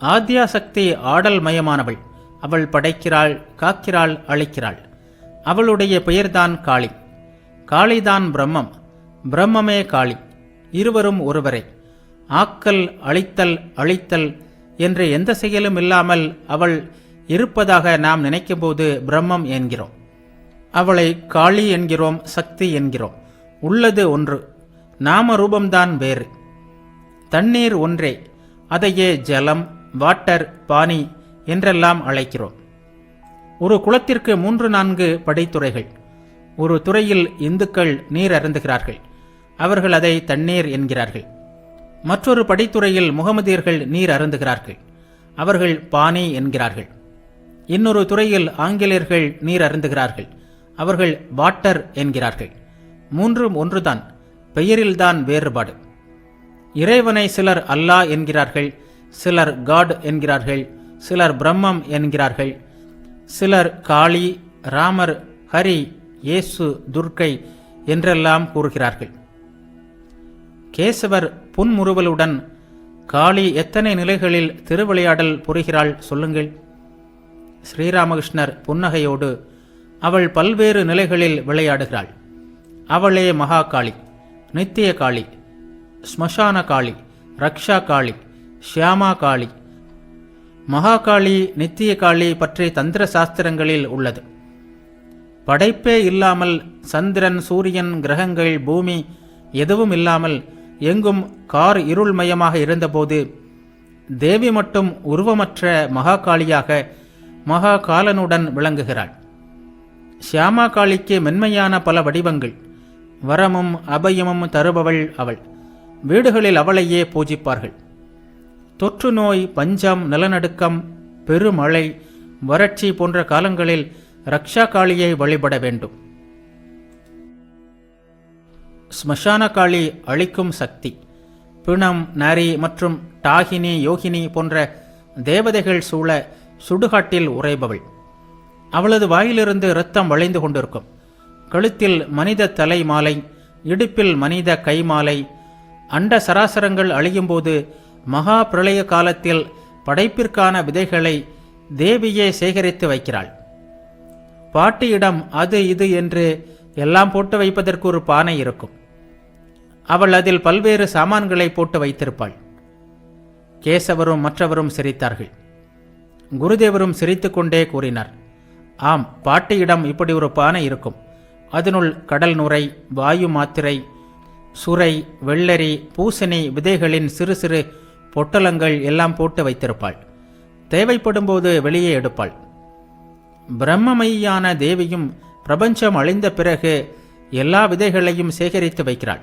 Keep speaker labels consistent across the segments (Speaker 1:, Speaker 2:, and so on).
Speaker 1: ஆத்யாசக்தி ஆடல் மயமானவள். அவள் படைக்கிறாள், காக்கிறாள், அழிக்கிறாள். அவளுடைய பெயர்தான் காளி. காளிதான் பிரம்மம், பிரம்மமே காளி. இருவரும் ஒருவரே. ஆக்கல், அழித்தல், அழித்தல் என்ற எந்த செயலும் இல்லாமல் அவள் இருப்பதாக நாம் நினைக்கும்போது பிரம்மம் என்கிறோம். அவளை காளி என்கிறோம், சக்தி என்கிறோம். உள்ளது ஒன்று, நாம ரூபம்தான் வேறு. தண்ணீர் ஒன்றே, அதையே ஜலம், வாட்டர், பானி என்றெல்லாம் அழைக்கிறோம். ஒரு குளத்திற்கு 3-4 படித்துறைகள். ஒரு துறையில் இந்துக்கள் நீர் அருந்துகிறார்கள், அவர்கள் அதை தண்ணீர் என்கிறார்கள். மற்றொரு படித்துறையில் முகமதியர்கள் நீர் அருந்துகிறார்கள், அவர்கள் பானி என்கிறார்கள். இன்னொரு துறையில் ஆங்கிலேயர்கள் நீர் அருந்துகிறார்கள், அவர்கள் வாட்டர் என்கிறார்கள். மூன்றும் ஒன்றுதான், பெயரில்தான் வேறுபாடு. இறைவனை சிலர் அல்லாஹ் என்கிறார்கள், சிலர் காட் என்கிறார்கள், சிலர் பிரம்மம் என்கிறார்கள், சிலர் காளி, ராமர், ஹரி, இயேசு, துர்க்கை என்றெல்லாம் கூறுகிறார்கள். கேசவர் புன்முறுவலுடன் காளி எத்தனை நிலைகளில் திருவிளையாடல் புரிகிறாள் சொல்லுங்கள். ஸ்ரீராமகிருஷ்ணர் புன்னகையோடு அவள் பல்வேறு நிலைகளில் விளையாடுகிறாள். அவளே மகாகாளி, நித்திய காளி, ஸ்மசான காளி, ரக்ஷா காளி, ஷியாமா காளி. மகாகாளி, நித்திய காளி பற்றி தந்திர சாஸ்திரங்களில் உள்ளது. படைப்பே இல்லாமல் சந்திரன், சூரியன், கிரகங்கள், பூமி எதுவும் இல்லாமல் எங்கும் கார் இருள்மயமாக இருந்தபோது தேவி மட்டும் உருவமற்ற மகாகாளியாக மகாகாலனுடன் விளங்குகிறாள். ஷியாமா காளிக்கு மென்மையான பல வடிவங்கள், வரமும் அபயமும் தருபவள் அவள். வீடுகளில் அவளையே பூஜிப்பார்கள். தொற்று நோய், பஞ்சம், நிலநடுக்கம், பெருமழை, வறட்சி போன்ற காலங்களில் ரக்ஷா காளியை வழிபட வேண்டும். ஸ்மசான காளி அழிக்கும் சக்தி. பிணம், நரி மற்றும் டாகினி, யோகினி போன்ற தேவதைகள் சூழ சுடுகாட்டில் உறைபவள். அவளது வாயிலிருந்து இரத்தம் வழிந்து கொண்டிருக்கும். கழுத்தில் மனித தலை மாலை, இடுப்பில் மனித கை மாலை. அண்ட சராசரங்கள் அழியும்போது மகா பிரளய காலத்தில் படைப்பிற்கான விதைகளை தேவியே சேகரித்து வைக்கிறாள். பாட்டியிடம் அது இது என்று எல்லாம் போட்டு வைப்பதற்கு ஒரு பானை இருக்கும். அவள் அதில் பல்வேறு சாமான்களை போட்டு வைத்திருப்பாள். கேசவரும் மற்றவரும் சிரித்தார்கள். குருதேவரும் சிரித்துக்கொண்டே கூறினார், ஆம், பாட்டியிடம் இப்படி ஒரு பானை இருக்கும். அதனுள் கடல் நுரை, வாயு மாத்திரை, சுரை, வெள்ளரி, பூசணி விதைகளின் சிறு சிறு பொட்டலங்கள் எல்லாம் போட்டு வைத்திருப்பாள். தேவைப்படும்போது வெளியே எடுப்பாள். பிரம்மமயியான தேவியும் பிரபஞ்சம் அழிந்த பிறகு எல்லா விதைகளையும் சேகரித்து வைக்கிறாள்.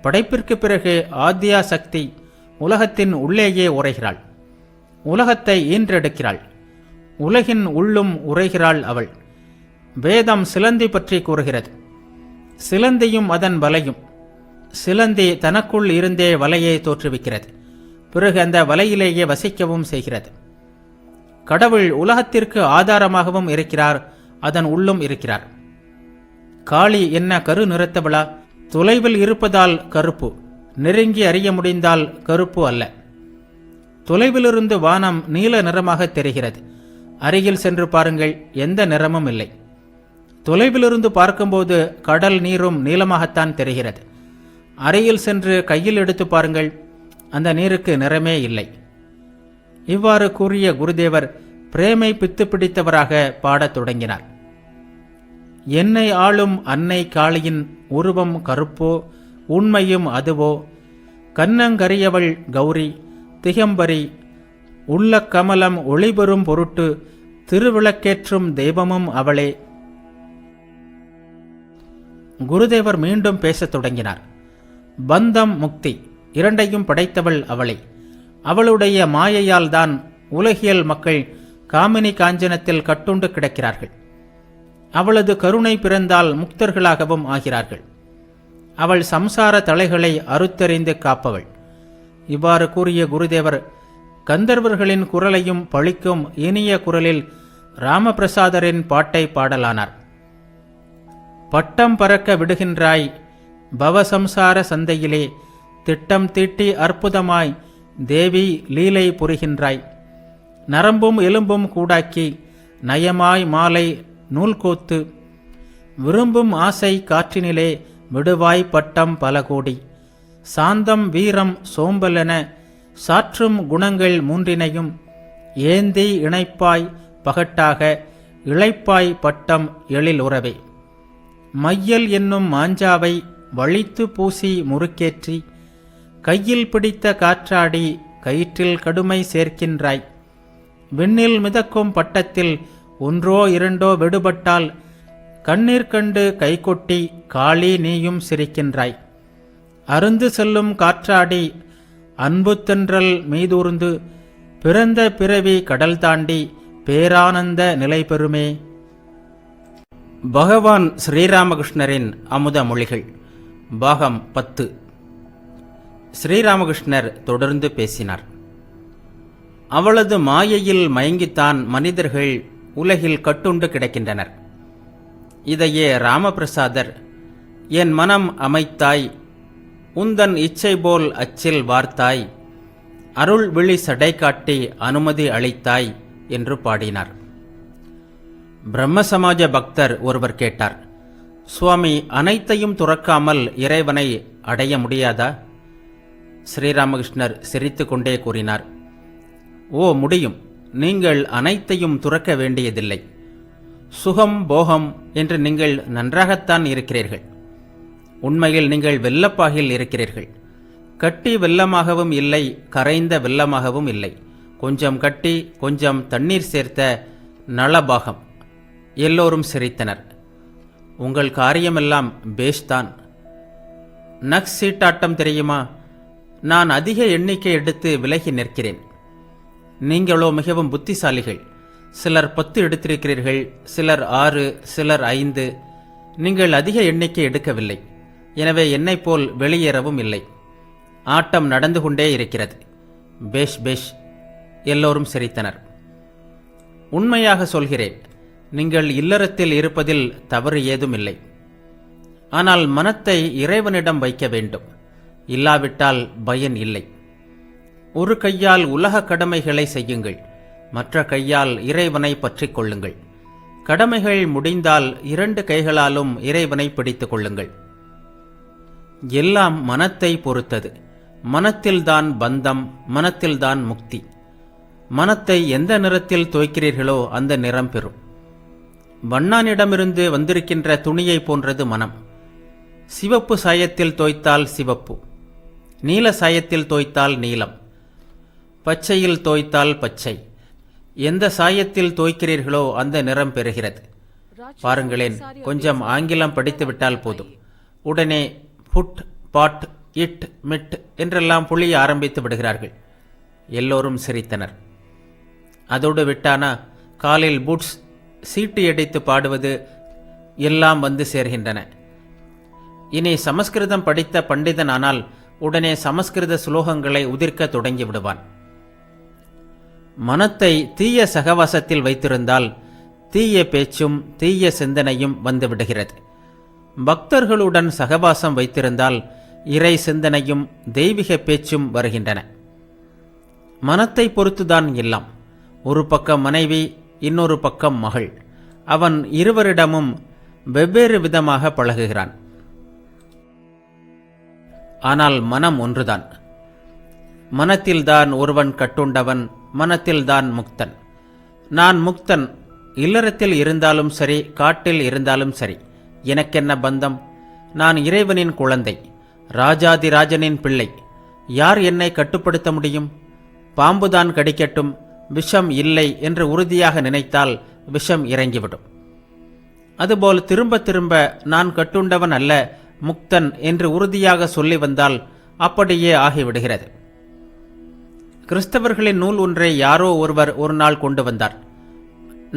Speaker 1: படைப்பிற்கு பிறகு ஆத்யா சக்தி உலகத்தின் உள்ளேயே உரைகிறாள். உலகத்தை ஈன்றெடுக்கிறாள். உலகின் உள்ளும் உரைகிறாள் அவள். வேதம் சிலந்தி பற்றி கூறுகிறது. சிலந்தியும் அதன் வலையும். சிலந்தி தனக்குள் இருந்தே வலையை தோற்றுவிக்கிறது. பிறகு அந்த வலையிலேயே வசிக்கவும் செய்கிறது. கடவுள் உலகத்திற்கு ஆதாரமாகவும் இருக்கிறார், அதன் உள்ளும் இருக்கிறார். காளி என்ன கரு நிறத்தவளா? தொலைவில் இருப்பதால் கருப்பு, நெருங்கி அறிய முடிந்தால் கருப்பு அல்ல. தொலைவிலிருந்து வானம் நீல நிறமாக தெரிகிறது. அருகில் சென்று பாருங்கள், எந்த நிறமும் இல்லை. தொலைவிலிருந்து பார்க்கும்போது கடல் நீரும் நீலமாகத்தான் தெரிகிறது. அருகில் சென்று கையில் எடுத்து பாருங்கள், அந்த நீருக்கு நிறமே இல்லை. இவ்வாறு கூறிய குருதேவர் பிரேமை பித்து பிடித்தவராக பாடத் தொடங்கினார். என்னை ஆளும் அன்னை காளியின் உருவம் கருப்போ, உண்மையும் அதுவோ. கண்ணங்கரியவள் கௌரி, திகம்பரி, உள்ள கமலம் ஒளிபெறும் பொருட்டு திருவிளக்கேற்றும் தெய்வமும் அவளே. குருதேவர் மீண்டும் பேசத் தொடங்கினார். பந்தம், முக்தி இரண்டையும் படைத்தவள் அவளே. அவளுடைய மாயையால் தான் உலகியல் மக்கள் காமினி காஞ்சனத்தில் கட்டுண்டு கிடக்கிறார்கள். அவளது கருணை பிறந்தால் முக்தர்களாகவும் ஆகிறார்கள். அவள் சம்சார தலைகளை அறுத்தறிந்து காப்பவள். இவ்வாறு கூறிய குருதேவர் கந்தர்வர்களின் குரலையும் பழிக்கும் இனிய குரலில் ராமபிரசாதரின் பாட்டை பாடலானார். பட்டம் பறக்க விடுகின்றாய் பவசம்சார சந்தையிலே, திட்டம் தீட்டி அற்புதமாய் தேவி லீலை புரிகின்றாய். நரம்பும் எலும்பும் கூடாக்கி நயமாய் மாலை நூல்கோத்து விரும்பும் ஆசை காற்றினிலே விடுவாய் பட்டம் பல கோடி. சாந்தம் வீரம் சோம்பலென சாற்றும் குணங்கள் மூன்றினையும் ஏந்தி இணைப்பாய் பகட்டாக இளைப்பாய் பட்டம் எழில் உறவே. மையல் என்னும் மாஞ்சாவை வழித்து பூசி முறுக்கேற்றி கையில் பிடித்த காற்றாடி கயிற்றில் கடுமை சேர்க்கின்றாய். விண்ணில் மிதக்கும் பட்டத்தில் ஒன்றோ இரண்டோ விடுபட்டால் கண்ணீர் கண்டு கைகொட்டி காளி நீயும் சிரிக்கின்றாய். அருந்து செல்லும் காற்றாடி அன்பு தென்றல் மீதூர்ந்து பிறந்த பிறவி கடல் தாண்டி பேரானந்த நிலை பெறுமே. பகவான் ஸ்ரீராமகிருஷ்ணரின் அமுத மொழிகள் பாகம் 10. ஸ்ரீராமகிருஷ்ணர் தொடர்ந்து பேசினார். அவளது மாயையில் மயங்கித்தான் மனிதர்கள் உலகில் கட்டுண்டு கிடக்கின்றனர். இதையே ராமபிரசாதர் என் மனம் அமைத்தாய், உந்தன் இச்சை போல் அச்சில் வார்த்தாய், அருள் விழி சடை காட்டி அனுமதி அளித்தாய் என்று பாடினார். பிரம்ம சமாஜ பக்தர் ஒருவர் கேட்டார், சுவாமி, அனைத்தையும் துறக்காமல் இறைவனை அடைய முடியாதா? ஸ்ரீராமகிருஷ்ணர் சிரித்து கொண்டே கூறினார், ஓ முடியும். நீங்கள் அனைத்தையும் துறக்க வேண்டியதில்லை. சுகம் போகம் என்று நீங்கள் நன்றாகத்தான் இருக்கிறீர்கள். உண்மையில் நீங்கள் வெள்ளப்பாகில் இருக்கிறீர்கள். கட்டி வெள்ளமாகவும் இல்லை, கரைந்த வெள்ளமாகவும் இல்லை. கொஞ்சம் கட்டி கொஞ்சம் தண்ணீர் சேர்த்த நலபாகம். எல்லோரும் சிரித்தனர். உங்கள் காரியமெல்லாம் பேஷ்தான். நக்ஸ் சீட்டாட்டம் தெரியுமா? நான் அதிக எண்ணிக்கை எடுத்து விலகி நிற்கிறேன். நீங்களோ மிகவும் புத்திசாலிகள். சிலர் 10 எடுத்திருக்கிறீர்கள், சிலர் 6, சிலர் 5. நீங்கள் அதிக எண்ணிக்கை எடுக்கவில்லை. எனவே என்னைப் போல் வெளியேறவும் இல்லை. ஆட்டம் நடந்து கொண்டே இருக்கிறது. பேஷ் பேஷ். எல்லோரும் சிரித்தனர். உண்மையாக சொல்கிறேன், நீங்கள் இல்லறத்தில் இருப்பதில் தவறு ஏதும் இல்லை. ஆனால் மனத்தை இறைவனிடம் வைக்க வேண்டும். இல்லாவிட்டால் பயன் இல்லை. ஒரு கையால் உலக கடமைகளை செய்யுங்கள், மற்ற கையால் இறைவனை பற்றிக் கொள்ளுங்கள். கடமைகள் முடிந்தால் 2 கைகளாலும் இறைவனை பிடித்துக் கொள்ளுங்கள். எல்லாம் மனத்தை பொறுத்தது. மனத்தில்தான் பந்தம், மனத்தில்தான் முக்தி. மனத்தை எந்த நிறத்தில் தோய்க்கிறீர்களோ அந்த நிறம் பெறும். வண்ணானிடமிருந்து வந்திருக்கின்ற துணியை போன்றது மனம். சிவப்பு சாயத்தில் தோய்த்தால் சிவப்பு, நீல சாயத்தில் தோய்த்தால் நீலம், பச்சையில் தோய்த்தால் பச்சை. எந்த சாயத்தில் தோய்க்கிறீர்களோ அந்த நிறம் பெறுகிறது. பாருங்களேன், கொஞ்சம் ஆங்கிலம் படித்துவிட்டால் போதும், உடனே புட், பாட், இட், மிட் என்றெல்லாம் புளிய ஆரம்பித்து விடுகிறார்கள். எல்லோரும் சிரித்தனர். அதோடு விட்டானா, காலில் பூட்ஸ், சீட்டு அடித்து பாடுவது எல்லாம் வந்து சேர்கின்றன. இனி சமஸ்கிருதம் படித்த பண்டிதன் ஆனால் உடனே சமஸ்கிருத சுலோகங்களை உதிர்க்க தொடங்கி விடுவான். மனத்தை தீய சகவாசத்தில் வைத்திருந்தால் தீய பேச்சும் தீய சிந்தனையும் வந்துவிடுகிறது. பக்தர்களுடன் சகவாசம் வைத்திருந்தால் இறை சிந்தனையும் தெய்வீக பேச்சும் வருகின்றன. மனத்தை பொறுத்துதான் எல்லாம். ஒரு பக்கம் மனைவி, இன்னொரு பக்கம் மகள். அவன் இருவரிடமும் வெவ்வேறு விதமாக பழகுகிறான். ஆனால் மனம் ஒன்றுதான். மனத்தில்தான் ஒருவன் கட்டுண்டவன், மனத்தில்தான் முக்தன். நான் முக்தன். இல்லறத்தில் இருந்தாலும் சரி, காட்டில் இருந்தாலும் சரி, எனக்கென்ன பந்தம்? நான் இறைவனின் குழந்தை, ராஜாதிராஜனின் பிள்ளை. யார் என்னை கட்டுப்படுத்த முடியும்? பாம்புதான் கடிக்கட்டும், விஷம் இல்லை என்று உறுதியாக நினைத்தால் விஷம் இறங்கிவிடும். அதுபோல் திரும்ப திரும்ப நான் கட்டுண்டவன் அல்ல, முக்தன் என்று உறுதியாக சொல்லி வந்தால் அப்படியே ஆகிவிடுகிறது. கிறிஸ்தவர்களின் நூல் ஒன்றை யாரோ ஒருவர் ஒரு நாள் கொண்டு வந்தார்.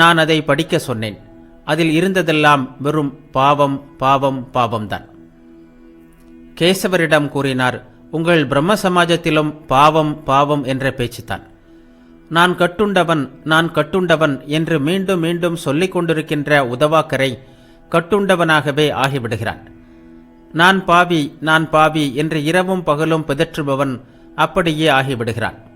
Speaker 1: நான் அதை படிக்க சொன்னேன். அதில் இருந்ததெல்லாம் வெறும் பாவம், பாவம், பாவம்தான். கேசவரிடம் கூறினார், உங்கள் பிரம்ம சமாஜத்திலும் பாவம், பாவம் என்ற பேச்சுத்தான். நான் கட்டுண்டவன், நான் கட்டுண்டவன் என்று மீண்டும் மீண்டும் சொல்லிக் கொண்டிருக்கின்ற உதவாக்கரை கட்டுண்டவனாகவே ஆகிவிடுகிறான். நான் பாவி, நான் பாவி என்று இரவும் பகலும் பிதற்றுபவன் அப்படியே ஆகிவிடுகிறான்.